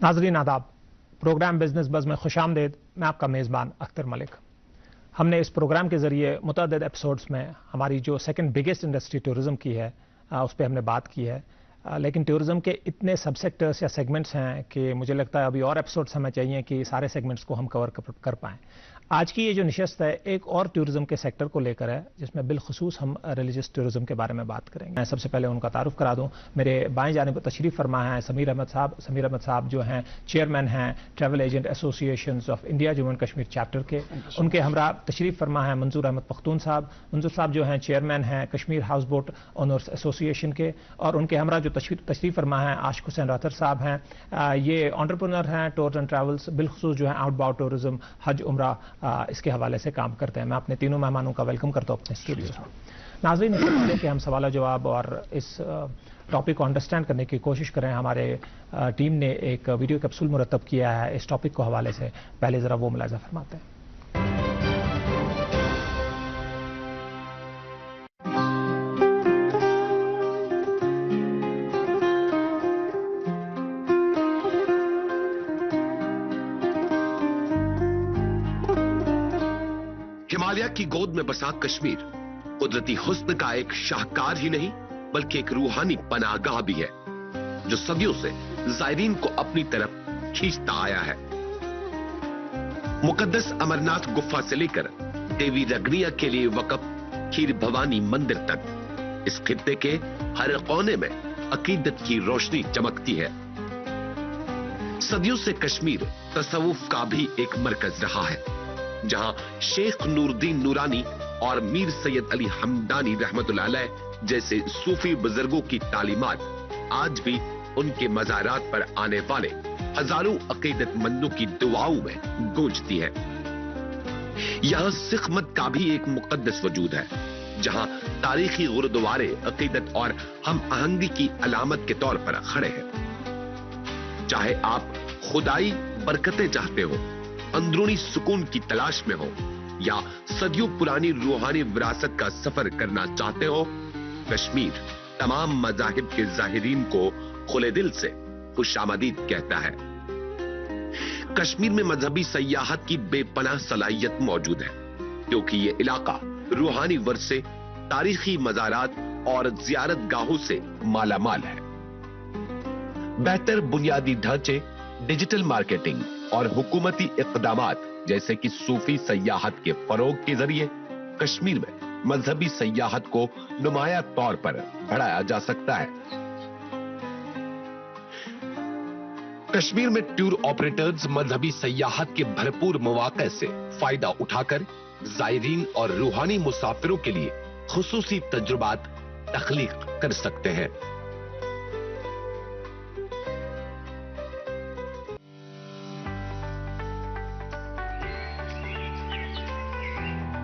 नाजरीन आदाब, programme business buzz में खुशामदीद। मैं आपका मेज़बान अख्तर मलिक। हमने इस प्रोग्राम के ज़रिए मुतअद्दिद एपिसोड्स में हमारी जो सेकंड बिगेस्ट इंडस्ट्री टूरिज़्म की है उस पर हमने बात की है, लेकिन टूरिज़्म के इतने सब सेक्टर्स या सेगमेंट्स हैं कि मुझे लगता है अभी और एपिसोड्स हमें चाहिए कि सारे सेगमेंट्स को हम कवर कर पाएँ। आज की ये जो नशस्त है एक और टूरिज़्म के सेक्टर को लेकर है, जिसमें बिलखुसूस हम रिलीजियस टूरिज़्म के बारे में बात करेंगे। मैं सबसे पहले उनका तारुफ करा दूं। मेरे बाएं जानिब तशरीफ़ फरमा है समीर अहमद साहब। समीर अहमद साहब जो हैं चेयरमैन हैं travel agent associations of India Jammu and Kashmir chapter के। उनके हमरा तशरीफ़ फरमा है मंजूर अहमद पख्तून साहब। मंजूर साहब जो हैं चेयरमैन हैं Kashmir house boat owners association के। और उनके हमरा जो तशरीफ़ फरमा है आशिक हुसैन रातर साहब हैं। ये एंटरप्रेन्योर हैं टूर्स एंड ट्रैवल्स, बिलखुसूस जो है आउटबाउंड टूरिज़्म, हज, उम्रा इसके हवाले से काम करते हैं। मैं अपने तीनों मेहमानों का वेलकम करता हूं अपने स्टूडियो में। नाज़रीन, इससे पहले कि हम सवाल जवाब और इस टॉपिक को अंडरस्टैंड करने की कोशिश करें, हमारे टीम ने एक वीडियो कैप्सूल मुरतब किया है इस टॉपिक को हवाले से। पहले जरा वो मुलाहिज़ा फरमाते हैं। हिमालय की गोद में बसा कश्मीर कुदरती हुस्न का एक शाहकार ही नहीं बल्कि एक रूहानी पनाहगाह भी है, जो सदियों से जायरीन को अपनी तरफ खींचता आया है। मुकद्दस अमरनाथ गुफा से लेकर देवी रगनिया के लिए वक़्फ खीर भवानी मंदिर तक इस खित्ते के हर कोने में अकीदत की रोशनी चमकती है। सदियों से कश्मीर तसव्वुफ का भी एक मरकज रहा है, जहां शेख नूरुद्दीन नूरानी और मीर सैयद अली हमदानी रहमतुल्लाह अलैह जैसे सूफी बुजुर्गों की तालीमात आज भी उनके मज़ारात पर आने वाले हजारों अकीदतमंदों की दुआओं में गूंजती है। यहां सिख मत का भी एक मुकद्दस वजूद है, जहां तारीखी गुरुद्वारे अकीदत और हम आहंगी की अलामत के तौर पर खड़े हैं। चाहे आप खुदाई बरकतें चाहते हो, अंदरूनी सुकून की तलाश में हो या सदियों पुरानी रूहानी विरासत का सफर करना चाहते हो, कश्मीर तमाम मज़ाहिब के ज़ाहिरीन को खुले दिल से खुशामदीद कहता है। कश्मीर में मजहबी सयाहत की बेपनाह सलाहियत मौजूद है, क्योंकि यह इलाका रूहानी वर्से, तारीखी मज़ारात और ज़ियारत गाहों से मालामाल है। बेहतर बुनियादी ढांचे, डिजिटल मार्केटिंग और हुकूमती इक़दामात जैसे कि सूफी सयाहत के फरोग के जरिए कश्मीर में मजहबी सयाहत को नुमाया तौर पर बढ़ाया जा सकता है। कश्मीर में टूर ऑपरेटर्स मजहबी सयाहत के भरपूर मौके से फायदा उठाकर जायरीन और रूहानी मुसाफिरों के लिए खुसूसी तजुर्बात तख्लीक कर सकते हैं।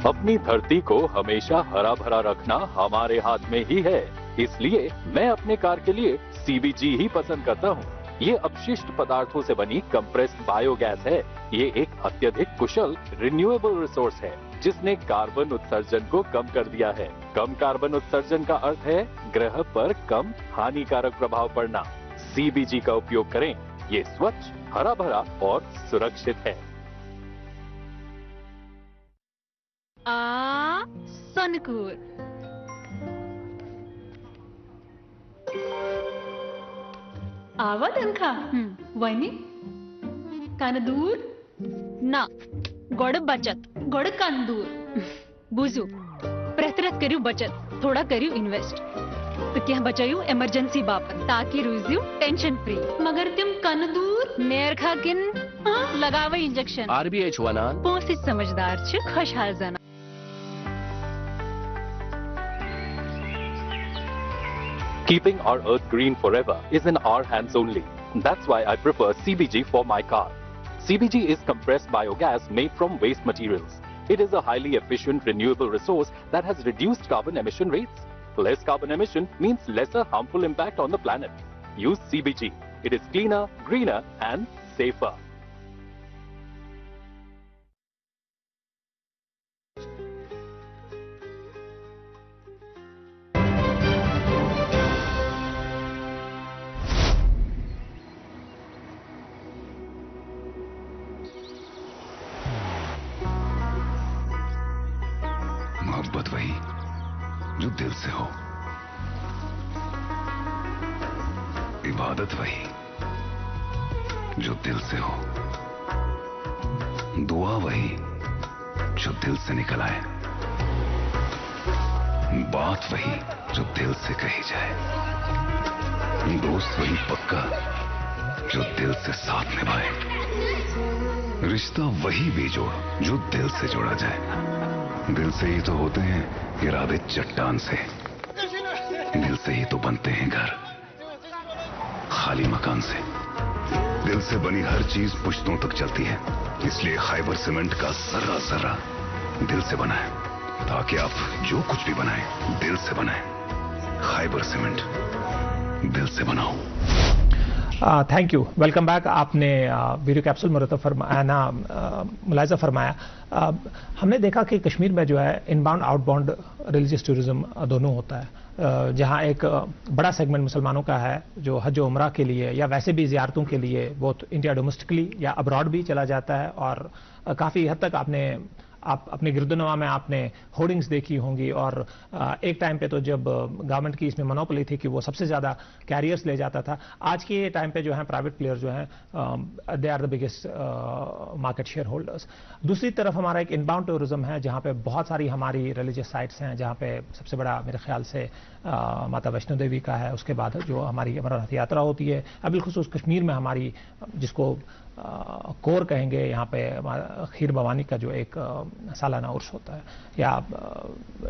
अपनी धरती को हमेशा हरा भरा रखना हमारे हाथ में ही है, इसलिए मैं अपने कार के लिए सीबीजी ही पसंद करता हूँ। ये अपशिष्ट पदार्थों से बनी कंप्रेस्ड बायोगैस है। ये एक अत्यधिक कुशल रिन्यूएबल रिसोर्स है, जिसने कार्बन उत्सर्जन को कम कर दिया है। कम कार्बन उत्सर्जन का अर्थ है ग्रह पर कम हानिकारक प्रभाव पड़ना। सीबीजी का उपयोग करें, ये स्वच्छ, हरा भरा और सुरक्षित है। सनकूर आवाज अनखा वनी कानदूर ना गोड़ बचत गोड़ कानदूर बुझू प्रतरत करू बचत थोड़ा करू इन्वेस्ट तो क्या बचायू इमरजेंसी बापत ताकि रुझू टेंशन फ्री। मगर तुम कानदूर नेर खा किन लगावे इंजेक्शन आरबीआई छुआना पोसी समझदार छ खुशहाल जना। Keeping our earth green forever is in our hands only. That's why I prefer CBG for my car. CBG is compressed biogas made from waste materials. It is a highly efficient renewable resource that has reduced carbon emission rates. Less carbon emission means lesser harmful impact on the planet. Use CBG. It is cleaner, greener and safer. दिल से हो, इबादत वही जो दिल से हो, दुआ वही जो दिल से निकल आए, बात वही जो दिल से कही जाए, दोस्त वही पक्का जो दिल से साथ निभाए, रिश्ता वही बेजोड़ जो दिल से जोड़ा जाए। दिल से ही तो होते हैं इरादे चट्टान से, दिल से ही तो बनते हैं घर खाली मकान से। दिल से बनी हर चीज पुश्तों तक चलती है, इसलिए खैबर सीमेंट का जर्रा जर्रा दिल से बना है, ताकि आप जो कुछ भी बनाएं दिल से बनाएं। खैबर सीमेंट, दिल से बनाओ। Thank you, welcome back. आपने वीडियो कैप्सूल मुरतब फरमाया ना, मुलाहिजा फरमाया। हमने देखा कि कश्मीर में जो है इनबाउंड आउटबाउंड रिलीजियस टूरिज्म दोनों होता है, जहां एक बड़ा सेगमेंट मुसलमानों का है जो हज और उमरा के लिए या वैसे भी ज़ियारतों के लिए बहुत इंडिया डोमेस्टिकली या अब्रॉड भी चला जाता है। और काफ़ी हद तक आप अपने गिरदनवा में आपने होर्डिंग्स देखी होंगी, और एक टाइम पे तो जब गवर्नमेंट की इसमें मोनोपोली थी कि वो सबसे ज़्यादा कैरियर्स ले जाता था। आज के टाइम पे जो है प्राइवेट प्लेयर जो हैं they are the biggest market share holders. दूसरी तरफ हमारा एक इनबाउंड टूरिज्म है जहाँ पे बहुत सारी हमारी रिलीजियस साइट्स हैं, जहाँ पे सबसे बड़ा मेरे ख्याल से माता वैष्णो देवी का है, उसके बाद जो हमारी अमरनाथ यात्रा होती है, बिलखुसूस कश्मीर में हमारी जिसको कोर कहेंगे, यहाँ पे खीर भवानी का जो एक सालाना उर्स होता है या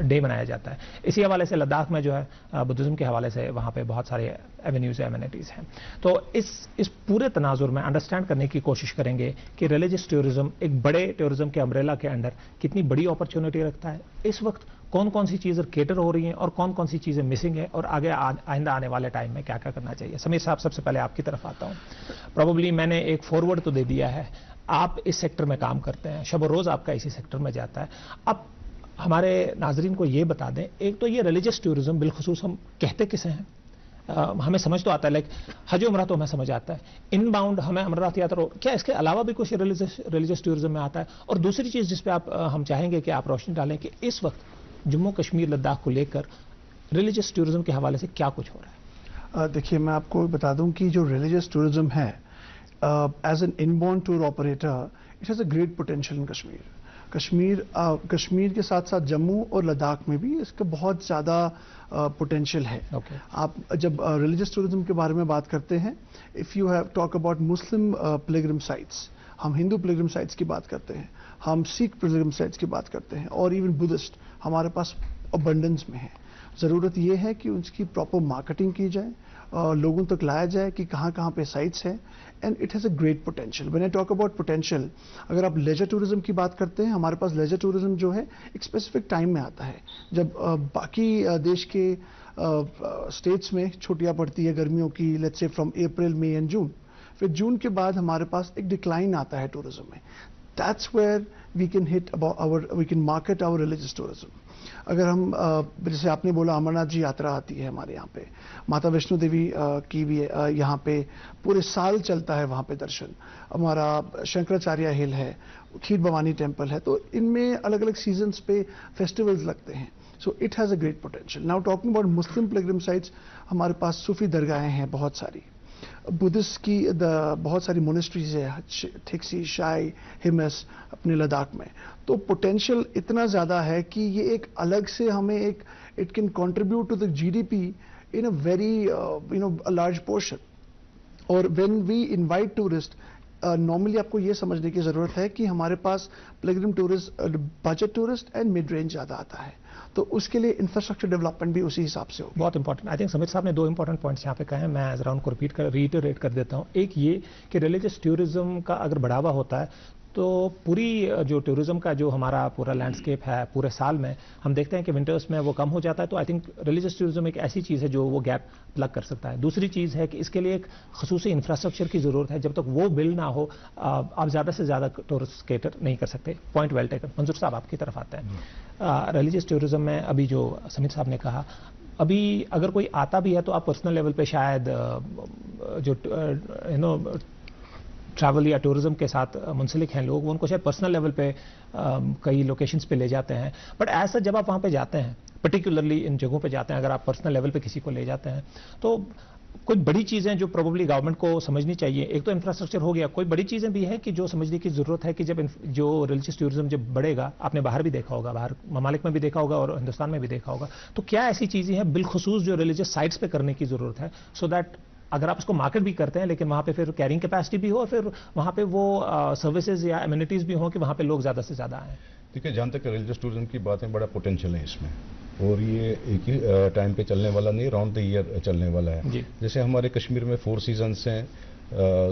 डे मनाया जाता है। इसी हवाले से लद्दाख में जो है बुद्धिज्म के हवाले से वहाँ पे बहुत सारे एवेन्यूज एमिनिटीज़ हैं। तो इस पूरे तनाजुर में अंडरस्टैंड करने की कोशिश करेंगे कि रिलीजियस टूरिज्म एक बड़े टूरिज्म के अम्ब्रेला के अंडर कितनी बड़ी अपॉर्चुनिटी रखता है, इस वक्त कौन कौन सी चीज़ें केटर हो रही हैं और कौन कौन सी चीज़ें मिसिंग है, और आगे आइंदा आने वाले टाइम में क्या क्या करना चाहिए। समीर साहब, सबसे पहले आपकी तरफ आता हूँ। प्रोबेबली मैंने एक फॉरवर्ड तो दे दिया है, आप इस सेक्टर में काम करते हैं, शब रोज़ आपका इसी सेक्टर में जाता है। अब हमारे नाजरीन को ये बता दें, एक तो ये रिलीजियस टूरिज्म बिलखुसूस हम कहते किसे हैं, हमें समझ तो आता है, लाइक हज उमरा तो हमें समझ आता है, इनबाउंड हमें अमरनाथ यात्रा, क्या इसके अलावा भी कुछ रिलीजियस टूरिज्म में आता है? और दूसरी चीज़ जिस पे हम चाहेंगे कि आप रोशनी डालें कि इस वक्त जम्मू कश्मीर लद्दाख को लेकर रिलीजियस टूरिज्म के हवाले से क्या कुछ हो रहा है। देखिए, मैं आपको बता दूं कि जो रिलीजियस टूरिज्म है as an inbound tour operator, it has a great potential in Kashmir. Kashmir के साथ साथ जम्मू और लद्दाख में भी इसका बहुत ज़्यादा पोटेंशियल है। आप जब रिलीजियस टूरिज्म के बारे में बात करते हैं, if you have talk about Muslim Pilgrim sites, हम हिंदू पिलग्रिम साइट्स की बात करते हैं, हम सिख पिलग्रिम साइट्स की बात करते हैं, और इवन बुद्धिस्ट हमारे पास अबंडेंस में है। ज़रूरत यह है कि उसकी प्रॉपर मार्केटिंग की जाए, लोगों तक लाया जाए कि कहाँ कहाँ पे साइट्स हैं, and it has a great potential. When I talk about potential, अगर आप लेजर टूरिज्म की बात करते हैं, हमारे पास लेजर टूरिज्म जो है एक स्पेसिफिक टाइम में आता है, जब बाकी देश के स्टेट्स में छुट्टियाँ पड़ती है गर्मियों की, let's say from April, May and June. फिर जून के बाद हमारे पास एक डिक्लाइन आता है टूरिज्म में। That's where we can we can market our religious tourism. अगर हम जैसे आपने बोला अमरनाथ जी यात्रा आती है हमारे यहाँ पे, माता वैष्णो देवी की भी यहाँ पे पूरे साल चलता है वहाँ पे दर्शन, हमारा शंकराचार्य हिल है, खीर भवानी टेम्पल है, तो इनमें अलग अलग सीजन्स पे फेस्टिवल्स लगते हैं। So it has a great potential. Now talking about Muslim Pilgrim sites, हमारे पास सूफी दरगाहें हैं बहुत सारी, बुद्धिस्ट की बहुत सारी मोनेस्ट्रीज है, थिक्सी, शाई, हिमस अपने लद्दाख में। तो पोटेंशियल इतना ज़्यादा है कि ये एक अलग से हमें एक it can contribute to the GDP in a very large portion. और when we invite tourist, normally आपको ये समझने की ज़रूरत है कि हमारे पास pilgrim tourist, budget tourist and mid range ज़्यादा आता है, तो उसके लिए इंफ्रास्ट्रक्चर डेवलपमेंट भी उसी हिसाब से हो। बहुत इंपॉर्टेंट, आई थिंक समीर साहब ने दो इंपॉर्टेंट पॉइंट्स यहाँ पे कहे हैं, मैं जरा उनको रीइटरेट कर देता हूँ। एक ये कि रिलीजियस टूरिज्म का अगर बढ़ावा होता है तो पूरी जो टूरिज्म का जो हमारा पूरा लैंडस्केप है पूरे साल में, हम देखते हैं कि विंटर्स में वो कम हो जाता है। तो आई थिंक रिलीजियस टूरिज्म एक ऐसी चीज़ है जो वो गैप प्लग कर सकता है। दूसरी चीज़ है कि इसके लिए एक खसूसी इंफ्रास्ट्रक्चर की ज़रूरत है, जब तक वो बिल्ड ना हो आप ज़्यादा से ज़्यादा टूरिस्ट केटर नहीं कर सकते। Point well taken. मंजूर साहब, आपकी तरफ आते हैं। रिलीजियस टूरिज्म में अभी जो समीर साहब ने कहा, अभी अगर कोई आता भी है तो आप पर्सनल लेवल पे शायद जो ट्रैवल या टूरिज्म के साथ मुंसलिक हैं लोग, वो उनको शायद पर्सनल लेवल पे कई लोकेशंस पे ले जाते हैं, बट ऐसा जब आप वहाँ पे जाते हैं, पर्टिकुलरली इन जगहों पे जाते हैं, अगर आप पर्सनल लेवल पे किसी को ले जाते हैं, तो कुछ बड़ी चीजें जो प्रोबेबली गवर्नमेंट को समझनी चाहिए। एक तो इंफ्रास्ट्रक्चर हो गया, कोई बड़ी चीजें भी है कि जो समझने की जरूरत है कि जब जो रिलीजियस टूरिज्म जब बढ़ेगा, आपने बाहर भी देखा होगा, बाहर ममालिक में भी देखा होगा और हिंदुस्तान में भी देखा होगा, तो क्या ऐसी चीजें हैं बिलखुसूस जो रिलीजियस साइट्स पे करने की जरूरत है, सो दैट अगर आप उसको मार्केट भी करते हैं लेकिन वहां पे फिर कैरिंग कैपेसिटी भी हो और फिर वहां पे वो सर्विसेज या एमिनिटीज भी हो कि वहां पे लोग ज्यादा से ज्यादा आए। देखिए, जहाँ तक रिलीजियस टूरिज्म की बात है, बड़ा पोटेंशियल है इसमें, और ये एक ही टाइम पे चलने वाला नहीं, राउंड द ईयर चलने वाला है। जैसे हमारे कश्मीर में 4 सीजन्स हैं,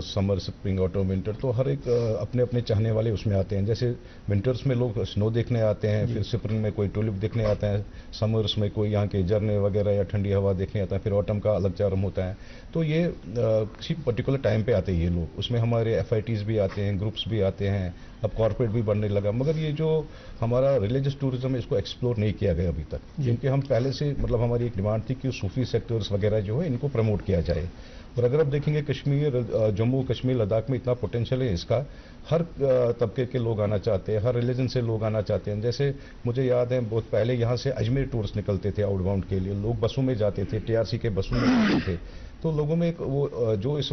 समर, स्प्रिंग, ऑटम, विंटर, तो हर एक अपने अपने चाहने वाले उसमें आते हैं। जैसे विंटर्स में लोग स्नो देखने आते हैं, फिर स्प्रिंग में कोई टुलिप देखने आता है, समर्स में कोई यहाँ के झरने वगैरह या ठंडी हवा देखने आता है, फिर ऑटम का अलग चार्म होता है। तो ये किसी पर्टिकुलर टाइम पे आते हैं ये लोग, उसमें हमारे FITs भी आते हैं, ग्रुप्स भी आते हैं, अब कॉर्पोरेट भी बढ़ने लगा। मगर ये जो हमारा रिलीजियस टूरिज्म है, इसको एक्सप्लोर नहीं किया गया अभी तक, क्योंकि हम पहले से मतलब हमारी एक डिमांड थी कि सूफी सेक्टर्स वगैरह जो है इनको प्रमोट किया जाए। और अगर आप देखेंगे कश्मीर, जम्मू कश्मीर, लद्दाख में इतना पोटेंशियल है इसका, हर तबके के लोग आना चाहते हैं, हर रिलीजन से लोग आना चाहते हैं। जैसे मुझे याद है बहुत पहले यहाँ से अजमेर टूर्स निकलते थे आउटबाउंड के लिए, लोग बसों में जाते थे, TRC के बसों में जाते थे। तो लोगों में एक वो जो इस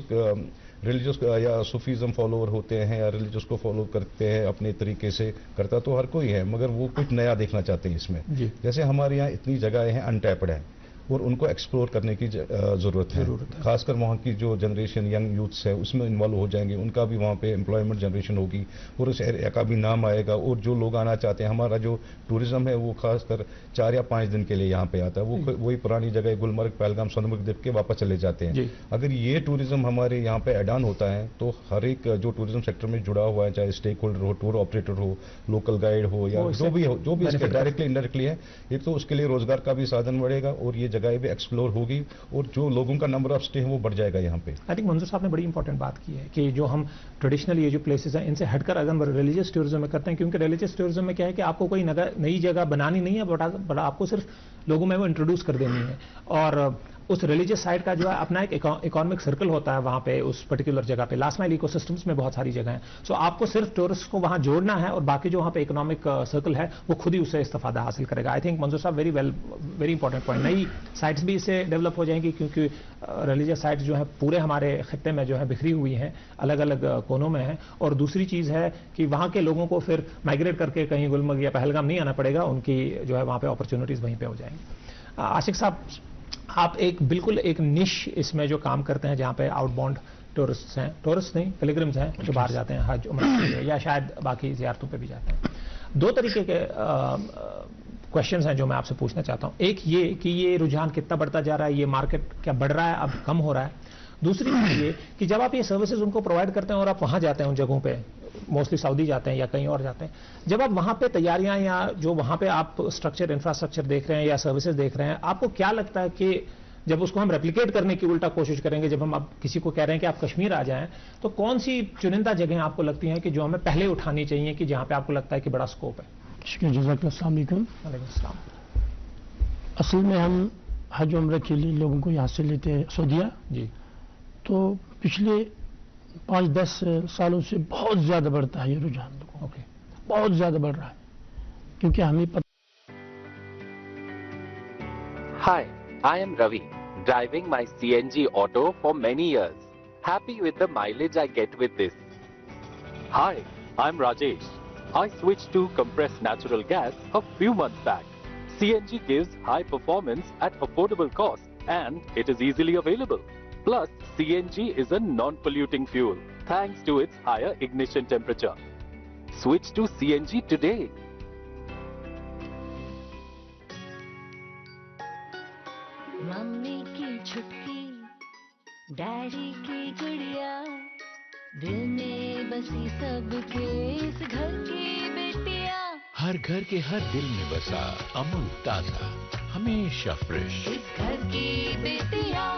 रिलीजियस या सूफीज़म फॉलोअर होते हैं या रिलीजियस को फॉलो करते हैं अपने तरीके से, करता तो हर कोई है, मगर वो कुछ नया देखना चाहते हैं इसमें। जैसे हमारे यहाँ इतनी जगह हैं अनटैप्ड है और उनको एक्सप्लोर करने की जरूरत है। खासकर वहाँ की जो जनरेशन यंग यूथ्स है उसमें इन्वॉल्व हो जाएंगे, उनका भी वहाँ पे एम्प्लॉयमेंट जनरेशन होगी और उस एरिया का भी नाम आएगा। और जो लोग आना चाहते हैं, हमारा जो टूरिज्म है वो खासकर 4 या 5 दिन के लिए यहाँ पे आता है, वो वही पुरानी जगह गुलमर्ग, पहलगाम, सोनमर्ग देख के वापस चले जाते हैं। अगर ये टूरिज्म हमारे यहाँ पे एड ऑन होता है तो हर एक जो टूरिज्म सेक्टर में जुड़ा हुआ है, चाहे स्टेक होल्डर हो, टूर ऑपरेटर हो, लोकल गाइड हो या जो भी हो, जो भी इसके डायरेक्टली इंडायरेक्टली है, एक तो उसके लिए रोजगार का भी साधन बढ़ेगा और ये जगह भी एक्सप्लोर होगी और जो लोगों का नंबर ऑफ स्टे है वो बढ़ जाएगा यहाँ पे। आई थिंक मंजूर साहब ने बड़ी इंपॉर्टेंट बात की है कि जो हम ट्रेडिशनल ये जो प्लेसेस हैं इनसे हटकर अगर हम रिलीजियस टूरिज्म में करते हैं, क्योंकि रिलीजियस टूरिज्म में क्या है कि आपको कोई नई जगह बनानी नहीं है, बट आपको सिर्फ लोगों में वो इंट्रोड्यूस कर देनी है और उस रिलीजियस साइड का जो है अपना एक इकोनॉमिक सर्कल होता है वहां पे उस पर्टिकुलर जगह पे। लास्ट माइल इकोसिस्टम्स में बहुत सारी जगह हैं, सो आपको सिर्फ टूरिस्ट को वहां जोड़ना है और बाकी जो वहां पे इकोनॉमिक सर्कल है वो खुद ही उससे इस्तेफादा हासिल करेगा। आई थिंक मंजूर साहब वेरी इंपॉर्टेंट पॉइंट। नई साइट्स भी इससे डेवलप हो जाएंगी क्योंकि रिलीजियस साइट्स जो है पूरे हमारे खित्ते में जो है बिखरी हुई हैं, अलग अलग कोनों में हैं। और दूसरी चीज है कि वहां के लोगों को फिर माइग्रेट करके कहीं गुलमर्ग या पहलगाम नहीं आना पड़ेगा, उनकी जो है वहां पे अपॉर्चुनिटीज वहीं पे हो जाएंगी। आशिक साहब, आप बिल्कुल एक निश इसमें जो काम करते हैं जहां पे आउटबाउंड टूरिस्ट हैं, टूरिस्ट नहीं पिलग्रिम्स हैं जो बाहर जाते हैं हज उम्र के लिए या शायद बाकी ज़ियारतों पे भी जाते हैं। 2 तरीके के क्वेश्चंस हैं जो मैं आपसे पूछना चाहता हूं। एक ये कि ये रुझान कितना बढ़ता जा रहा है, ये मार्केट क्या बढ़ रहा है, अब कम हो रहा है। दूसरी चीज ये कि जब आप ये सर्विसेज उनको प्रोवाइड करते हैं और आप वहां जाते हैं उन जगहों पे, मोस्टली सऊदी जाते हैं या कहीं और जाते हैं, जब आप वहां पे तैयारियां या जो वहां पे आप स्ट्रक्चर इंफ्रास्ट्रक्चर देख रहे हैं या सर्विसेज देख रहे हैं, आपको क्या लगता है कि जब उसको हम रेप्लिकेट करने की उल्टा कोशिश करेंगे, जब हम अब किसी को कह रहे हैं कि आप कश्मीर आ जाएं, तो कौन सी चुनिंदा जगहें आपको लगती हैं कि जो हमें पहले उठानी चाहिए कि जहां पे आपको लगता है कि बड़ा स्कोप है? असल में हम हज उम्र के लिए लोगों को यहाँ से लेते हैं सऊदीया जी, तो पिछले 5-10 सालों से बहुत ज्यादा बढ़ता है ये रुझान। ओके, बहुत ज्यादा बढ़ रहा है क्योंकि हमें पता। Hi, I am Ravi, driving my CNG auto for many years. Happy with the mileage I get with this. Hi, I'm Rajesh. I switched to compressed natural gas a few months back. CNG gives high performance at affordable cost and it is easily available. Plus, CNG is a non-polluting fuel thanks to its higher ignition temperature. Switch to CNG today. Mummy की छुटकी, daddy की गुड़िया, दिल में बसी सबके इस घर की बेटियां। हर घर के हर दिल में बसा अमूल ताजा, हमेशा फ्रेश। इस घर की बेटियां।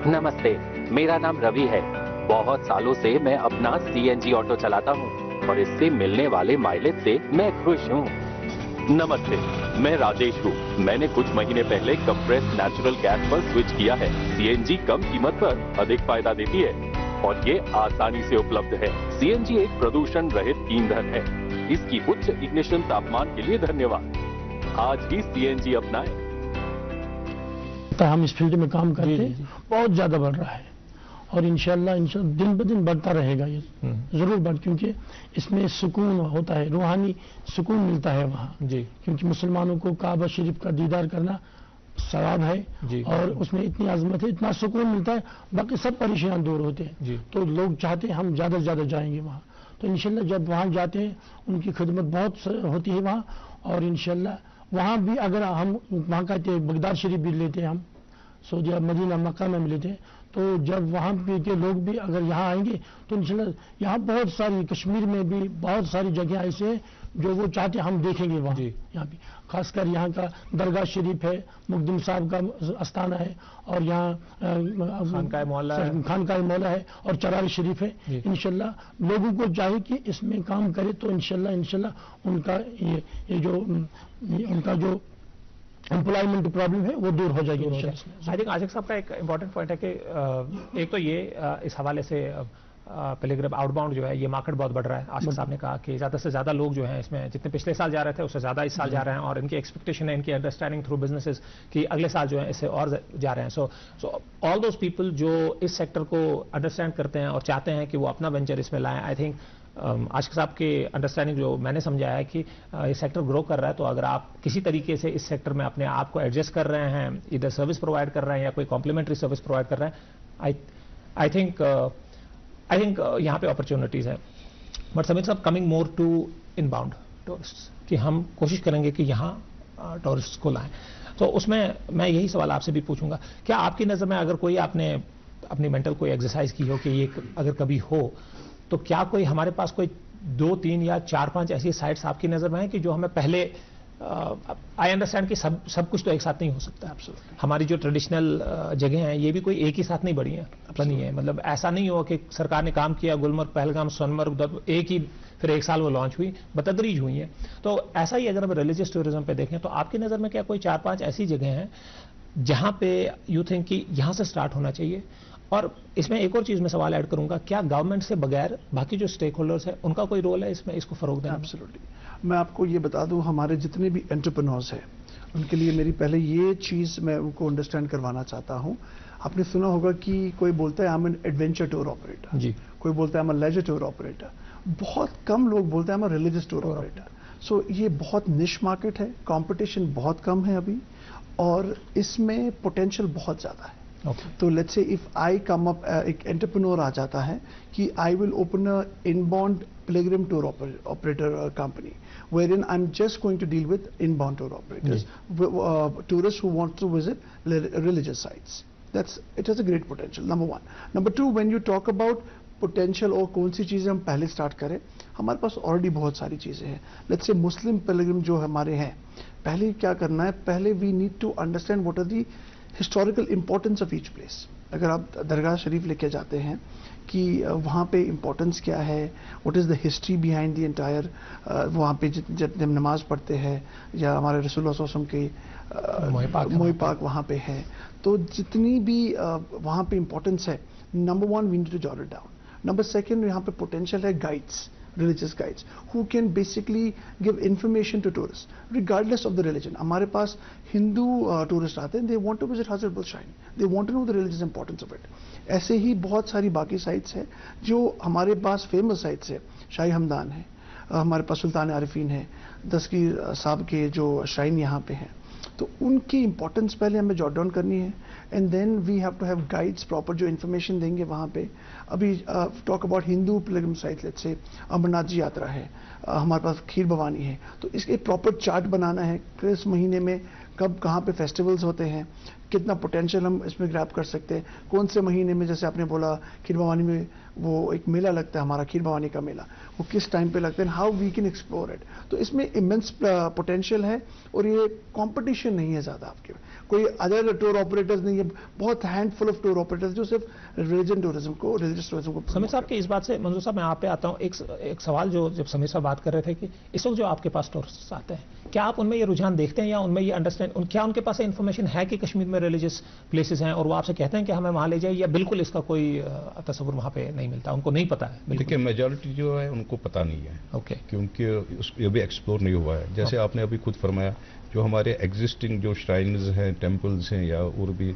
नमस्ते, मेरा नाम रवि है। बहुत सालों से मैं अपना CNG ऑटो चलाता हूँ और इससे मिलने वाले माइलेज से मैं खुश हूँ। नमस्ते। मैं राजेश हूँ। मैंने कुछ महीने पहले कंप्रेस्ड नेचुरल गैस पर स्विच किया है। सीएनजी कम कीमत पर अधिक फायदा देती है और ये आसानी से उपलब्ध है। सीएनजी एक प्रदूषण रहित ईंधन है। इसकी उच्च इग्निशन तापमान के लिए धन्यवाद। आज ही सीएनजी अपनाएं। हम इस फील्ड में काम करते हैं, बहुत ज्यादा बढ़ रहा है और इंशाल्लाह दिन ब दिन बढ़ता रहेगा। ये जरूर बढ़, क्योंकि इसमें सुकून होता है, रूहानी सुकून मिलता है वहाँ जी। क्योंकि मुसलमानों को काबा शरीफ का दीदार करना सवाब है और उसमें इतनी अजमत है, इतना सुकून मिलता है, बाकी सब परेशान दूर होते हैं। तो लोग चाहते हैं हम ज्यादा से ज्यादा जाएंगे वहाँ। तो इंशाल्लाह जब वहाँ जाते हैं उनकी खिदमत बहुत होती है वहाँ। और इंशाल्लाह वहाँ भी अगर हम वहाँ कहते हैं बगदाद शरीफ भी लेते हैं, हम सऊदी मदीना मक्का में लेते हैं, तो जब वहाँ पे के लोग भी अगर यहाँ आएंगे तो इंशाल्लाह यहाँ बहुत सारी, कश्मीर में भी बहुत सारी जगह ऐसे हैं जो वो चाहते हम देखेंगे वहाँ। यहाँ भी खासकर यहाँ का दरगाह शरीफ है, मुकद्दम साहब का आस्थाना है और यहाँ खानकाह मौला है और चरार शरीफ है। इंशाल्लाह लोगों को चाहिए कि इसमें काम करे तो इंशाल्लाह उनका ये जो उनका जो एम्प्लॉयमेंट प्रॉब्लम है वो दूर हो जाएगी। आई थिंक आशिक साहब का एक इम्पॉर्टेंट पॉइंट है कि एक तो ये इस हवाले से पिलग्रिम आउटबाउंड जो है ये मार्केट बहुत बढ़ रहा है। आशिक साहब ने कहा कि ज़्यादा से ज़्यादा लोग जो हैं इसमें जितने पिछले साल जा रहे थे उससे ज़्यादा इस साल जा रहे हैं और इनकी एक्सपेक्टेशन है, इनकी अंडरस्टैंडिंग थ्रू बिजनेसेस कि अगले साल जो है इससे और जा रहे हैं। सो ऑल दोज पीपल जो इस सेक्टर को अंडरस्टैंड करते हैं और चाहते हैं कि वो अपना वेंचर इसमें लाएं, आई थिंक आशिक साहब के अंडरस्टैंडिंग जो मैंने समझा है कि ये सेक्टर ग्रो कर रहा है, तो अगर आप किसी तरीके से इस सेक्टर में अपने आप को एडजस्ट कर रहे हैं, इधर सर्विस प्रोवाइड कर रहे हैं या कोई कॉम्प्लीमेंट्री सर्विस प्रोवाइड कर रहे हैं, आई थिंक यहाँ पे अपॉर्चुनिटीज है। बट समीर साहब, coming more to inbound tourist, कि हम कोशिश करेंगे कि यहाँ टूरिस्ट को लाएं, तो उसमें मैं यही सवाल आपसे भी पूछूंगा, क्या आपकी नज़र में अगर कोई आपने अपनी मेंटल कोई एक्सरसाइज की हो कि ये अगर कभी हो तो क्या कोई हमारे पास कोई 2, 3 या 4, 5 ऐसी साइट्स आपकी नज़र में हैं कि जो हमें पहले आई अंडरस्टैंड कि सब कुछ तो एक साथ नहीं हो सकता। हमारी जो ट्रेडिशनल जगह हैं ये भी कोई एक ही साथ नहीं बनी है, मतलब ऐसा नहीं हो कि सरकार ने काम किया, गुलमर्ग, पहलगाम, सोनमर्ग एक ही फिर एक साल वो लॉन्च हुई, बतदरीज हुई है। तो ऐसा ही अगर हम रिलीजियस टूरिज्म पे देखें तो आपकी नज़र में क्या कोई 4-5 ऐसी जगह हैं जहां पे यू थिंक कि यहां से स्टार्ट होना चाहिए? और इसमें एक और चीज में सवाल ऐड करूंगा, क्या गवर्नमेंट से बगैर बाकी जो स्टेक होल्डर्स है उनका कोई रोल है इसमें, इसको फरोग देने में? एब्सोल्युटली। मैं आपको ये बता दूं, हमारे जितने भी एंटरप्रेन्योर्स हैं उनके लिए मेरी पहले ये चीज मैं उनको अंडरस्टैंड करवाना चाहता हूं। आपने सुना होगा कि कोई बोलता है I am an adventure tour operator जी, कोई बोलता है I am a leisure tour operator, बहुत कम लोग बोलते हैं I am a religious tour operator. So ये बहुत निश मार्केट है, कंपटीशन बहुत कम है अभी और इसमें पोटेंशियल बहुत ज्यादा है। तो let's say if I come up, एक एंटरप्रेन्योर आ जाता है कि I will open a inbound Pilgrim tour operator company wherein I'm just going to deal with inbound tour operators, tourists who want to visit religious sites. It has a great potential, number one. Number two, when you talk about potential और कौन सी चीज़ें हम पहले start करें, हमारे पास already बहुत सारी चीज़ें हैं। लेट्स से मुस्लिम पिलग्रिम जो हमारे हैं, पहले क्या करना है, पहले we need to understand what are the historical importance of each place. अगर आप दरगाह शरीफ लेके जाते हैं कि वहाँ पे इम्पोर्टेंस क्या है, what is the history behind the entire, वहाँ पे जब हम नमाज पढ़ते हैं या हमारे रसूलुल्लाह सल्लल्लाहु अलैहि वसल्लम के मोए पाक वहाँ पे है, तो जितनी भी वहाँ पे इम्पोर्टेंस है, number one we need to jot it down. Number second, यहाँ पे पोटेंशियल है guides, religious guides who can basically give information to tourists regardless of the religion. हमारे पास हिंदू टूरिस्ट आते हैं, they want to visit Hazrat Bal Shrine, they want to know the religious importance of it. ऐसे ही बहुत सारी बाकी sites हैं जो हमारे पास फेमस साइट्स है। शाही हमदान है, हमारे पास सुल्तान आरिफीन है, दस्तगीर साहब के जो श्राइन यहाँ पे हैं, तो उनकी इंपॉर्टेंस पहले हमें जॉट डाउन करनी है and then we have to have guides proper जो इन्फॉर्मेशन देंगे वहाँ पे। अभी talk about Hindu pilgrim site, let's say Amarnath जी यात्रा है, हमारे पास खीर भवानी है, तो इसके प्रॉपर चार्ट बनाना है, किस महीने में कब कहाँ पे फेस्टिवल्स होते हैं, कितना पोटेंशियल हम इसमें ग्रैब कर सकते हैं, कौन से महीने में, जैसे आपने बोला खीर भवानी में वो एक मेला लगता है हमारा खीर भवानी का मेला, वो किस टाइम पे लगता है, how we can explore it. तो इसमें इमेंस पोटेंशियल है और ये कंपटीशन नहीं है ज़्यादा आपके, कोई अदर टूर ऑपरेटर्स नहीं है, बहुत हैंडफुल ऑफ टूर ऑपरेटर्स जो सिर्फ रिलीजन टूरिज्म को, रिलीजियस टूरिज्म को। समीर साहब की इस बात से, मंजूर साहब मैं आप पे आता हूँ, एक सवाल जो जब समीर साहब बात कर रहे थे कि इस वक्त जो आपके पास टूरिस्ट आते हैं, क्या आप उनमें ये रुझान देखते हैं या उनमें ये अंडरस्टैंड, क्या उनके पास इन्फॉर्मेशन है कि कश्मीर में रिलीजियस प्लेसेस हैं और वो आपसे कहते हैं कि हमें वहां ले जाइए, या बिल्कुल इसका कोई तस्वुर वहां पे नहीं मिलता, उनको नहीं पता है? देखिए मेजॉरिटी जो है उनको पता नहीं है, ओके, क्योंकि ये भी एक्सप्लोर नहीं हुआ है। जैसे आपने अभी खुद फरमाया, जो हमारे एग्जिस्टिंग जो श्राइन्स हैं, टेम्पल्स हैं या और भी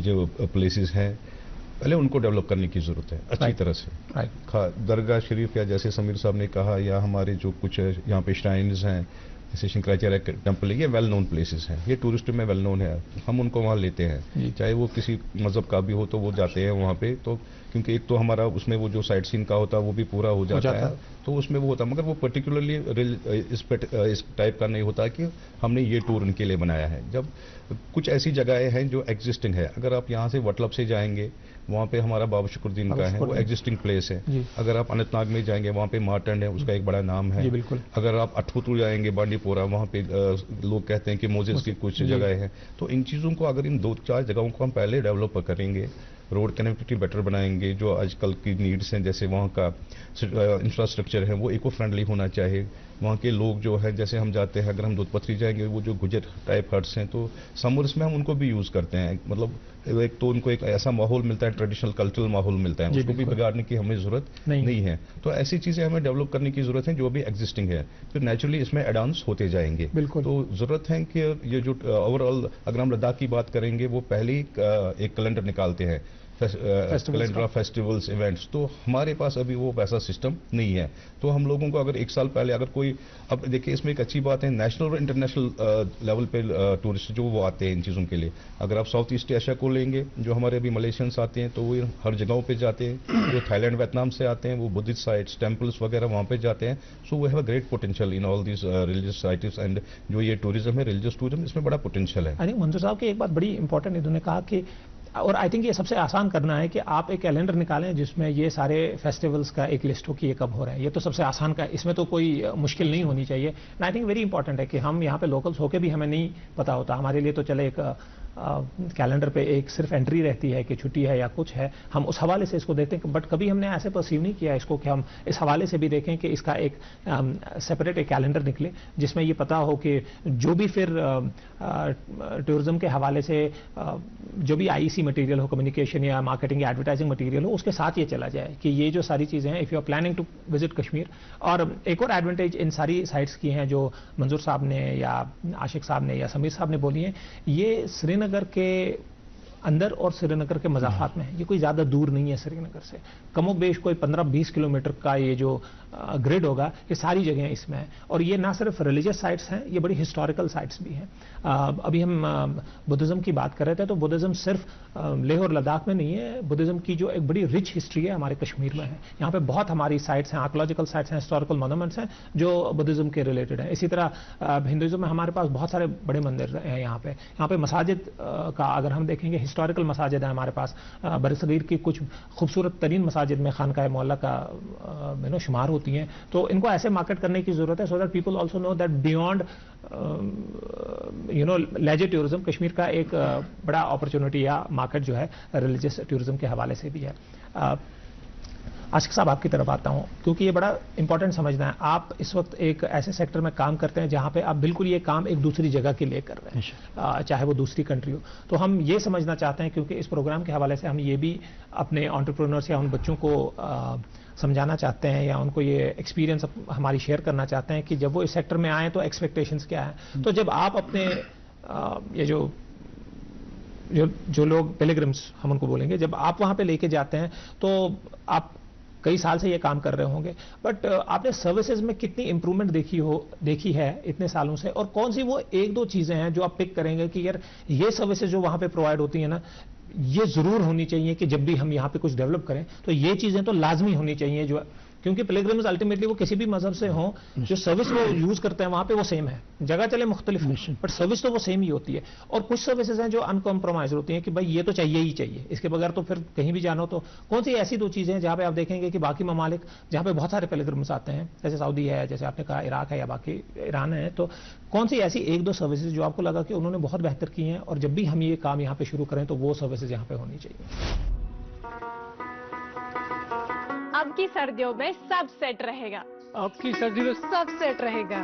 जो प्लेसेस हैं, पहले उनको डेवलप करने की जरूरत है अच्छी तरह से। दरगाह शरीफ या जैसे समीर साहब ने कहा, या हमारे जो कुछ यहाँ पे श्राइन्स हैं जैसे शंकराचार्य टेम्पल है, ये वेल नोन प्लेसेस हैं, ये टूरिस्ट में वेल नोन है, हम उनको वहाँ लेते हैं, चाहे वो किसी मजहब का भी हो तो वो जाते हैं वहाँ पे, तो क्योंकि एक तो हमारा उसमें वो जो साइट सीन का होता है वो भी पूरा हो जाता है, तो उसमें वो होता है, मगर वो पर्टिकुलरली इस टाइप का नहीं होता कि हमने ये टूर उनके लिए बनाया है। जब कुछ ऐसी जगहें हैं जो एग्जिस्टिंग है, अगर आप यहाँ से वटलब से जाएंगे, वहाँ पे हमारा बाबा शुक्रुद्दीन का है, वो एग्जिस्टिंग प्लेस है। अगर आप अनंतनाग में जाएंगे, वहाँ पे मार्टंड है, उसका एक बड़ा नाम है। अगर आप अठपुतु जाएंगे बांडीपोरा, वहाँ पे लोग कहते हैं कि मोजेस की कुछ जगह है। तो इन चीज़ों को, अगर इन 2-4 जगहों को हम पहले डेवलप करेंगे, रोड कनेक्टिविटी बेटर बनाएंगे, जो आजकल की नीड्स हैं, जैसे वहाँ का इंफ्रास्ट्रक्चर है वो इको फ्रेंडली होना चाहिए, वहाँ के लोग जो है, जैसे हम जाते हैं, अगर हम दूधपत्री जाएंगे, वो जो गुजर टाइप हट्स हैं, तो समर्स में हम उनको भी यूज़ करते हैं, मतलब एक तो उनको एक ऐसा माहौल मिलता है, ट्रेडिशनल कल्चरल माहौल मिलता है, उसको भी बिगाड़ने की हमें जरूरत नहीं है। तो ऐसी चीज़ें हमें डेवलप करने की जरूरत है जो भी एग्जिस्टिंग है, फिर नेचुरली इसमें एडांस होते जाएंगे। तो जरूरत है कि ये जो ओवरऑल, अगर हम लद्दाख की बात करेंगे, वो पहले एक कैलेंडर निकालते हैं, कैलेंडर ऑफ फेस्टिवल्स, इवेंट्स, तो हमारे पास अभी वो वैसा सिस्टम नहीं है। तो हम लोगों को अगर 1 साल पहले, अगर कोई, अब देखिए इसमें एक अच्छी बात है, नेशनल और इंटरनेशनल लेवल पे टूरिस्ट जो वो आते हैं इन चीज़ों के लिए, अगर आप साउथ ईस्ट एशिया को लेंगे, जो हमारे अभी मलेशियंस आते हैं, तो वो हर जगहों पे जाते हैं, जो थाईलैंड वियतनाम से आते हैं, वो बुद्धिस्ट साइट्स, टेम्पल्स वगैरह वहाँ पे जाते हैं। So we have a great potential in all this religious sites, and जो ये टूरिज्म है, रिलीजियस टूरिज्म, इसमें बड़ा पोटेंशियल है। आई थिंक मंजूर साहब की एक बात बड़ी इंपॉर्टेंट इन्होंने कहा कि, और आई थिंक ये सबसे आसान करना है कि आप एक कैलेंडर निकालें जिसमें ये सारे फेस्टिवल्स का एक लिस्ट हो कि ये कब हो रहा है, ये तो सबसे आसान का, इसमें तो कोई मुश्किल नहीं होनी चाहिए। And I think very important है कि हम यहाँ पे लोकल्स होके भी हमें नहीं पता होता, हमारे लिए तो चले एक कैलेंडर पे एक सिर्फ एंट्री रहती है कि छुट्टी है या कुछ है, हम उस हवाले से इसको देखते हैं, बट कभी हमने ऐसे परसीव नहीं किया इसको कि हम इस हवाले से भी देखें कि इसका एक सेपरेट एक कैलेंडर निकले जिसमें ये पता हो कि जो भी फिर टूरिज्म के हवाले से जो भी आईसी मटेरियल हो, कम्युनिकेशन या मार्केटिंग या एडवर्टाइजिंग मटेरियल हो, उसके साथ ये चला जाए कि ये जो सारी चीज़ें हैं, if you are planning to visit Kashmir. और एक और एडवांटेज इन सारी साइट्स की हैं जो मंजूर साहब ने या आशिक साहब ने या समीर साहब ने बोली हैं, ये श्रीनगर के अंदर और श्रीनगर के मज़ाफ़ात में है, ये कोई ज़्यादा दूर नहीं है श्रीनगर से, कमोबेश कोई 15-20 किलोमीटर का ये जो ग्रिड होगा, ये सारी जगह इसमें है। और ये ना सिर्फ रिलीजियस साइट्स हैं, ये बड़ी हिस्टोरिकल साइट्स भी हैं। अभी हम बुद्धिज़्म की बात कर रहे थे, तो बुद्धिज़्म सिर्फ लेह और लद्दाख में नहीं है, बुद्धिज़्म की जो एक बड़ी रिच हिस्ट्री है हमारे कश्मीर में है। यहाँ पे बहुत हमारी साइट्स हैं, आर्कोलॉजिकल साइट्स हैं, हिस्टोरिकल मोनूमेंट्स हैं जो बुद्धिज़्म के रिलेटेड हैं। इसी तरह हिंदुज़्म में हमारे पास बहुत सारे बड़े मंदिर हैं। यहाँ पे मसाजिद का अगर हम देखेंगे, हिस्टोरिकल मसाजिद है हमारे पास, बरसगीर की कुछ खूबसूरत तरीन मसाजिद में खानकाह मौला का शुमार होती हैं। तो इनको ऐसे मार्केट करने की जरूरत है, so that people also know that beyond leisure tourism Kashmir का एक बड़ा अपॉर्चुनिटी या मार्केट जो है रिलीजियस टूरिज्म के हवाले से भी है। आशिक साहब आपकी तरफ आता हूं, क्योंकि ये बड़ा इंपॉर्टेंट समझना है। आप इस वक्त एक ऐसे सेक्टर में काम करते हैं जहां पे आप बिल्कुल ये काम एक दूसरी जगह के लिए कर रहे हैं, चाहे वो दूसरी कंट्री हो। तो हम ये समझना चाहते हैं, क्योंकि इस प्रोग्राम के हवाले से हम ये भी अपने एंटरप्रेन्योर्स या उन बच्चों को समझाना चाहते हैं या उनको ये एक्सपीरियंस हमारी शेयर करना चाहते हैं कि जब वो इस सेक्टर में आए तो एक्सपेक्टेशंस क्या है। तो जब आप अपने ये जो लोग पिलग्रिम्स हम उनको बोलेंगे, जब आप वहां पे लेके जाते हैं तो आप कई साल से ये काम कर रहे होंगे, बट आपने सर्विसेज में कितनी इंप्रूवमेंट देखी है इतने सालों से, और कौन सी वो 1-2 चीजें हैं जो आप पिक करेंगे कि यार ये सर्विसेज जो वहां पे प्रोवाइड होती है ना, ये जरूर होनी चाहिए कि जब भी हम यहाँ पे कुछ डेवलप करें तो ये चीजें तो लाजमी होनी चाहिए क्योंकि पिलग्रिम्स अल्टीमेटली वो किसी भी मजहब से हों, जो सर्विस वो यूज करते हैं वहां पे वो सेम है, जगह चले मुख्तलिफ है, बट सर्विस तो वो सेम ही होती है। और कुछ सर्विसेज हैं जो अनकॉम्प्रोमाइज होती हैं कि भाई ये तो चाहिए ही चाहिए, इसके बगैर तो फिर कहीं भी जानो। तो कौन सी ऐसी 2 चीजें हैं जहां पे आप देखेंगे कि बाकी ममालिक जहां पे बहुत सारे पिलग्रिम्स आते हैं, जैसे सऊदी है, जैसे आपने कहा इराक है या बाकी ईरान है, तो कौन सी ऐसी 1-2 सर्विसेज जो आपको लगा कि उन्होंने बहुत बेहतर की हैं और जब भी हम ये काम यहाँ पे शुरू करें तो वो सर्विसेज यहाँ पे होनी चाहिए? अब की सर्दियों में सब सेट रहेगा। अब की सर्दियों में सब सेट रहेगा।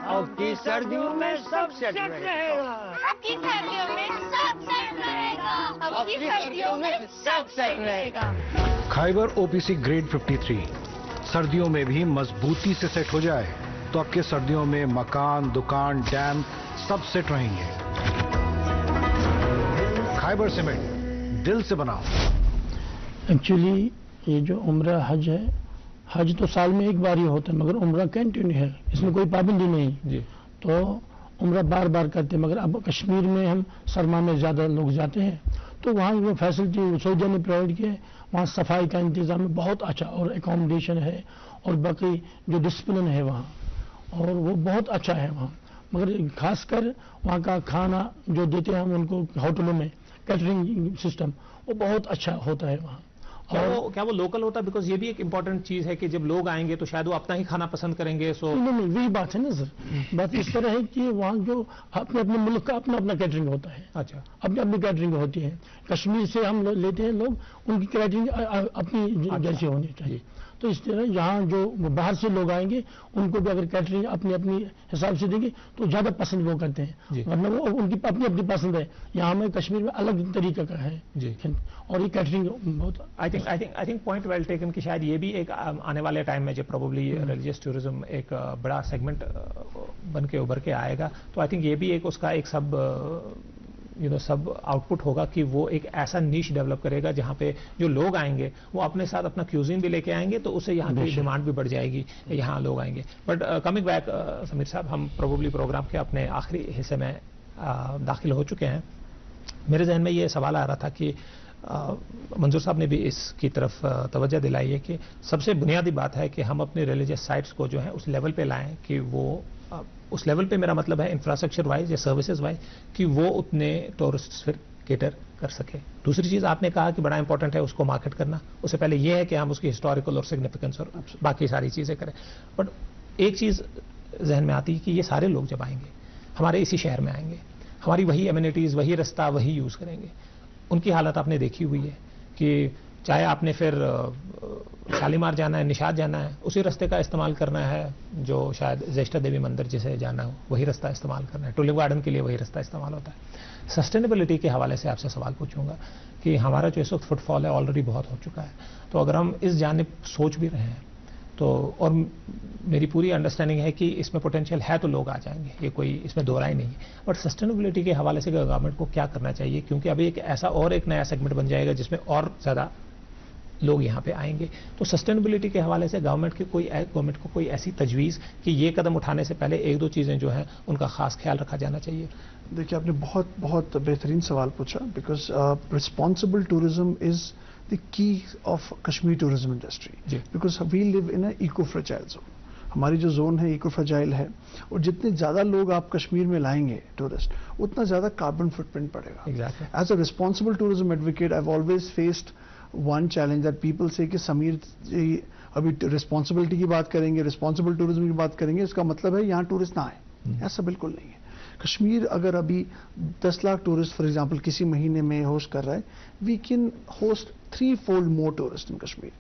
अब की सर्दियों में सब सेट रहेगा। अब की सर्दियों में सब सेट रहेगा। अब की सर्दियों में सब सेट रहेगा। खाइबर ओपीसी ग्रेड 53 सर्दियों में भी मजबूती से सेट हो जाए तो आपके सर्दियों में मकान, दुकान, डैम सब सेट रहेंगे। खाइबर सीमेंट, दिल से बनाओ। एक्चुअली ये जो उम्रा हज है, हज तो साल में एक बार ही होता है, मगर उम्रा कंटिन्यू है, इसमें कोई पाबंदी नहीं जी। तो उम्रा बार बार करते हैं। मगर अब कश्मीर में हम सरमा में ज़्यादा लोग जाते हैं, तो वहाँ वो फैसिलिटी सऊदी ने प्रोवाइड किया है। वहाँ सफाई का इंतज़ाम है बहुत अच्छा, और एकोमोडेशन है, और बाकी जो डिसिप्लिन है वहाँ, और वो बहुत अच्छा है वहाँ। मगर खासकर वहाँ का खाना जो देते हैं हम उनको होटलों में, कैटरिंग सिस्टम वो बहुत अच्छा होता है वहाँ। क्या वो लोकल होता है? बिकॉज ये भी एक इंपॉर्टेंट चीज है कि जब लोग आएंगे तो शायद वो अपना ही खाना पसंद करेंगे। सो नहीं, वही बात है ना सर। बात इस तरह है कि वहाँ जो अपने अपने मुल्क का अपना अपना कैटरिंग होता है। अच्छा, अपनी अपनी कैटरिंग होती है। कश्मीर से हम लेते हैं लोग, उनकी कैटरिंग अपनी जैसे होनी चाहिए। तो इस तरह यहाँ जो बाहर से लोग आएंगे उनको भी अगर कैटरिंग अपनी अपनी हिसाब से देंगे तो ज्यादा पसंद वो करते हैं, वरना वो उनकी अपनी अपनी पसंद है। यहाँ में कश्मीर में अलग तरीके का है जी, और ये कैटरिंग बहुत I think point well taken कि शायद ये भी एक आने वाले टाइम में जब प्रोबेबली रिलीजियस टूरिज्म एक बड़ा सेगमेंट बन के उभर के आएगा, तो आई थिंक ये भी एक उसका एक सब आउटपुट होगा कि वो एक ऐसा नीश डेवलप करेगा जहां पे जो लोग आएंगे वो अपने साथ अपना क्यूजिन भी लेके आएंगे, तो उससे यहाँ की डिमांड भी बढ़ जाएगी, यहाँ लोग आएंगे। बट कमिंग बैक समीर साहब, हम प्रोबेबली प्रोग्राम के अपने आखिरी हिस्से में दाखिल हो चुके हैं। मेरे जहन में ये सवाल आ रहा था कि मंजूर साहब ने भी इसकी तरफ तवज्जो दिलाई है कि सबसे बुनियादी बात है कि हम अपने रिलीजियस साइट्स को जो है उस लेवल पे लाएं कि वो उस लेवल पे, मेरा मतलब है इंफ्रास्ट्रक्चर वाइज या सर्विसेज वाइज, कि वो उतने टूरिस्ट फिर केटर कर सके। दूसरी चीज आपने कहा कि बड़ा इंपॉर्टेंट है उसको मार्केट करना, उससे पहले ये है कि हम उसकी हिस्टोरिकल और सिग्निफिकेंस और बाकी सारी चीजें करें। बट एक चीज जहन में आती है कि ये सारे लोग जब आएंगे हमारे इसी शहर में आएंगे, हमारी वही एमिनिटीज, वही रास्ता, वही यूज करेंगे। उनकी हालत आपने देखी हुई है कि चाहे आपने फिर शालीमार जाना है, निशात जाना है, उसी रास्ते का इस्तेमाल करना है, जो शायद ज्येष्ठा देवी मंदिर जिसे जाना हो वही रास्ता इस्तेमाल करना है, टुलिप गार्डन के लिए वही रास्ता इस्तेमाल होता है। सस्टेनेबिलिटी के हवाले से आपसे सवाल पूछूंगा कि हमारा जो इस वक्त फुटफॉल है ऑलरेडी बहुत हो चुका है, तो अगर हम इस जानिब सोच भी रहे हैं तो, और मेरी पूरी अंडरस्टैंडिंग है कि इसमें पोटेंशियल है तो लोग आ जाएंगे, ये कोई इसमें दो राय नहीं है, बट सस्टेनेबिलिटी के हवाले से गवर्नमेंट को क्या करना चाहिए? क्योंकि अभी एक ऐसा और एक नया सेगमेंट बन जाएगा जिसमें और ज़्यादा लोग यहाँ पे आएंगे। तो सस्टेनेबिलिटी के हवाले से गवर्नमेंट को कोई ऐसी तजवीज़ कि ये कदम उठाने से पहले एक दो चीज़ें जो हैं उनका खास ख्याल रखा जाना चाहिए। देखिए, आपने बहुत बहुत बेहतरीन सवाल पूछा, because responsible tourism is the key of Kashmir tourism industry, because we live in a eco-fragile zone. हमारी जो जोन है इको फ्रेजाइल है, और जितने ज़्यादा लोग आप कश्मीर में लाएंगे टूरिस्ट, उतना ज़्यादा कार्बन फुटप्रिंट पड़ेगा। As a responsible tourism advocate I have always faced one challenge that people say कि समीर जी अभी रिस्पॉन्सिबिलिटी की बात करेंगे, रिस्पॉन्सिबल टूरिज्म की बात करेंगे, इसका मतलब है यहाँ टूरिस्ट ना आए। ऐसा बिल्कुल नहीं है। कश्मीर अगर अभी 10 लाख टूरिस्ट फॉर एग्जांपल किसी महीने में होस्ट कर रहा है, we can host 3-fold more tourist in Kashmir.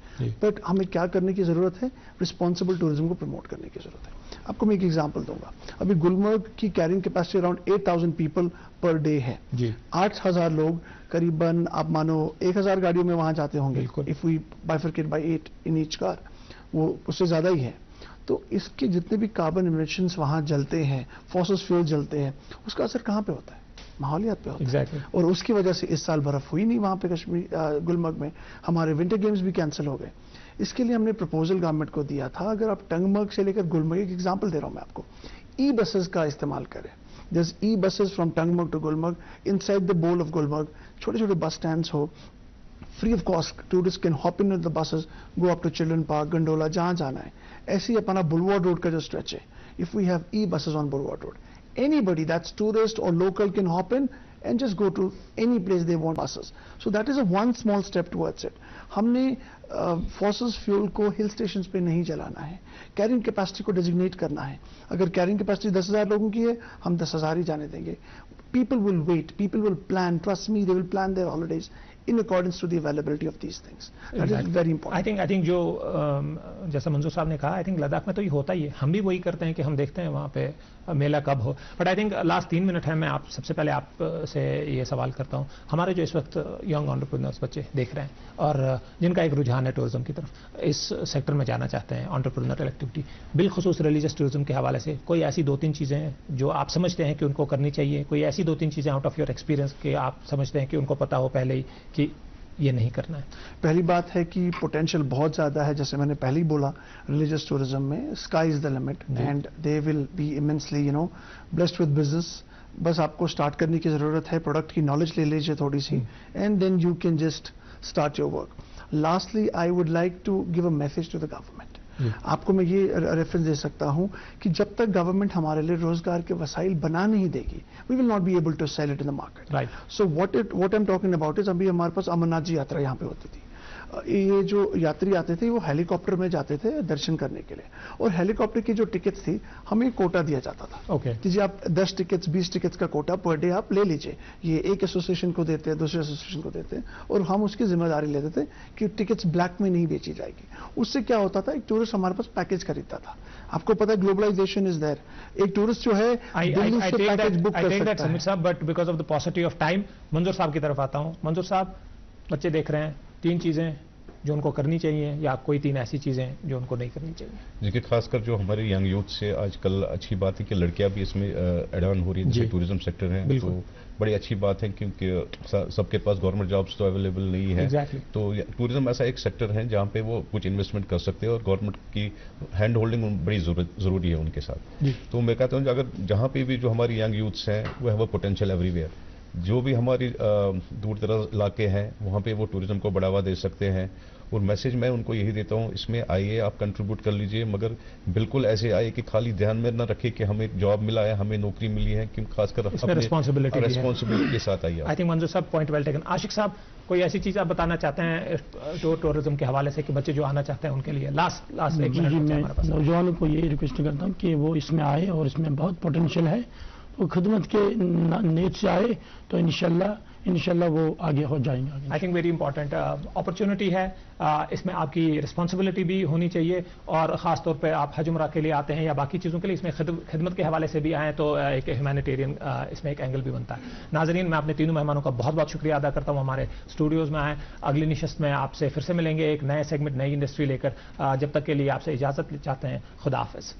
But हमें क्या करने की जरूरत है? रिस्पॉन्सिबल टूरिज्म को प्रमोट करने की जरूरत है। आपको मैं एक एग्जांपल दूंगा। अभी गुलमर्ग की carrying capacity around 8,000 people per day है। 8,000 लोग, करीबन आप मानो 1,000 गाड़ियों में वहां जाते होंगे, if we bifurcate by 8 in each car, वो उससे ज्यादा ही है। तो इसके जितने भी कार्बन इमिशंस वहां जलते हैं, फॉसिल फ्यूल जलते हैं, उसका असर कहाँ पे होता है? माहौलियात पे होता है। और उसकी वजह से इस साल बर्फ हुई नहीं वहां पे कश्मीर गुलमर्ग में, हमारे विंटर गेम्स भी कैंसिल हो गए। इसके लिए हमने प्रपोजल गवर्नमेंट को दिया था, अगर आप टंगमर्ग से लेकर गुलमर्ग, एक एग्जांपल दे रहा हूं मैं आपको, ई बसेस का इस्तेमाल करें। जैसे E buses from Tangmarg to Gulmarg, inside the bowl of Gulmarg, छोटे छोटे बस स्टैंड्स हो, free of cost tourist can hop in the buses, go up to children park, gondola, जहां जाना है। ऐसे ही अपना बुलवार्ड रोड का जो स्ट्रेच है, if we have e buses on boulevard road, anybody that's tourist or local can hop in and just go to any place they want buses. So that is a one small step towards it. हमने fossil fuel को hill station पे नहीं चलाना है, carrying capacity को designate करना है। अगर कैरिंग कैपेसिटी 10,000 लोगों की है, हम 10,000 ही जाने देंगे। People will wait, people will plan, trust me, they will plan their holidays in accordance to the availability of these things. That is very important. I think जो जैसा मंजूर साहब ने कहा, आई थिंक लद्दाख में तो ये होता ही है, हम भी वही करते हैं कि हम देखते हैं वहाँ पे मेला कब हो। But I think last 3 minute है, मैं आप सबसे पहले आपसे ये सवाल करता हूँ, हमारे जो इस वक्त यंग एंटरप्रेन्योर्स बच्चे देख रहे हैं और जिनका एक रुझान है टूरिज्म की तरफ, इस सेक्टर में जाना चाहते हैं, एंटरप्रेन्योरियल एक्टिविटी, बिलखुसूस रिलीजियस टूरिज्म के हवाले से कोई ऐसी 2-3 चीज़ें जो आप समझते हैं कि उनको करनी चाहिए, कोई ऐसी 2-3 चीज़ें आउट ऑफ योर एक्सपीरियंस कि आप समझते हैं कि उनको पता हो पहले ही कि ये नहीं करना है? पहली बात है कि पोटेंशियल बहुत ज्यादा है, जैसे मैंने पहले ही बोला, रिलीजियस टूरिज्म में sky is the limit and they will be immensely blessed with business. बस आपको स्टार्ट करने की जरूरत है, प्रोडक्ट की नॉलेज ले लीजिए थोड़ी सी, and then you can just start your work. Lastly I would like to give a message to the government. आपको मैं ये रेफरेंस दे सकता हूं कि जब तक गवर्नमेंट हमारे लिए रोजगार के वसाइल बना नहीं देगी, we will not be able to sell it in the market. Right. So what I am talking about is, अभी हमारे पास अमरनाथ जी यात्रा यहाँ पे होती थी, ये जो यात्री आते थे वो हेलीकॉप्टर में जाते थे दर्शन करने के लिए, और हेलीकॉप्टर की जो टिकट्स थी हमें कोटा दिया जाता था। ओके कि जी आप 10 टिकट्स 20 टिकट्स का कोटा पर डे आप ले लीजिए, ये एक एसोसिएशन को देते हैं, दूसरे एसोसिएशन को देते हैं, और हम उसकी जिम्मेदारी लेते थे कि टिकट्स ब्लैक में नहीं बेची जाएगी। उससे क्या होता था, एक टूरिस्ट हमारे पास पैकेज खरीदता था। आपको पता है ग्लोबलाइजेशन इज देयर, एक टूरिस्ट जो है दिल्ली से पैकेज बुक कर सकता है। साहब, but because of the positive of time, मंजूर साहब की तरफ आता हूं। मंजूर साहब, बच्चे देख रहे हैं, 3 चीजें जो उनको करनी चाहिए, या कोई 3 ऐसी चीजें जो उनको नहीं करनी चाहिए? देखिए, खासकर जो हमारे यंग यूथ से आजकल अच्छी बात है कि लड़कियां भी इसमें एड ऑन हो रही है, जैसे टूरिज्म सेक्टर है, तो बड़ी अच्छी बात है, क्योंकि सबके पास गवर्नमेंट जॉब्स तो अवेलेबल नहीं है। तो टूरिज्म ऐसा एक सेक्टर है जहाँ पे वो कुछ इन्वेस्टमेंट कर सकते हैं, और गवर्नमेंट की हैंड होल्डिंग बड़ी जरूरी है उनके साथ। तो मैं कहता हूँ कि अगर जहाँ पे भी जो हमारी यंग यूथ्स हैं वो हैव अ पोटेंशियल एवरीवेयर, जो भी हमारी दूर दराज इलाके हैं वहाँ पे वो टूरिज्म को बढ़ावा दे सकते हैं। और मैसेज मैं उनको यही देता हूँ, इसमें आइए, आप कंट्रीब्यूट कर लीजिए, मगर बिल्कुल ऐसे आइए कि खाली ध्यान में न रखें कि हमें जॉब मिला है, हमें नौकरी मिली है, क्योंकि खासकर रिस्पॉन्सिबिलिटी के साथ आइए। आई थिंक मंजूर साहब, पॉइंट वेल टेकन। आशिक साहब, कोई ऐसी चीज आप बताना चाहते हैं टूरिज्म के हवाले से कि बच्चे जो आना चाहते हैं उनके लिए? लास्ट एक मिनट मैं नौजवानों को यही रिक्वेस्ट करता हूँ कि वो इसमें आए, और इसमें बहुत पोटेंशियल है, वो खिदमत के नीयत से आए तो इंशाल्लाह वो आगे हो जाएंगे। I think very important opportunity है, इसमें आपकी रिस्पॉन्सिबिलिटी भी होनी चाहिए, और खास तौर पे आप हज उम्रा के लिए आते हैं या बाकी चीज़ों के लिए, इसमें खिदमत के हवाले से भी आए तो एक ह्यूमैनिटेरियन इसमें एक एंगल भी बनता है। नाज़रीन, मैं अपने तीनों मेहमानों का बहुत बहुत शुक्रिया अदा करता हूँ, हमारे स्टूडियोज़ में आए। अगली नशिस्त में आपसे फिर से मिलेंगे एक नए सेगमेंट, नई इंडस्ट्री लेकर। जब तक के लिए आपसे इजाज़त चाहते हैं, खुदा हाफ़िज़।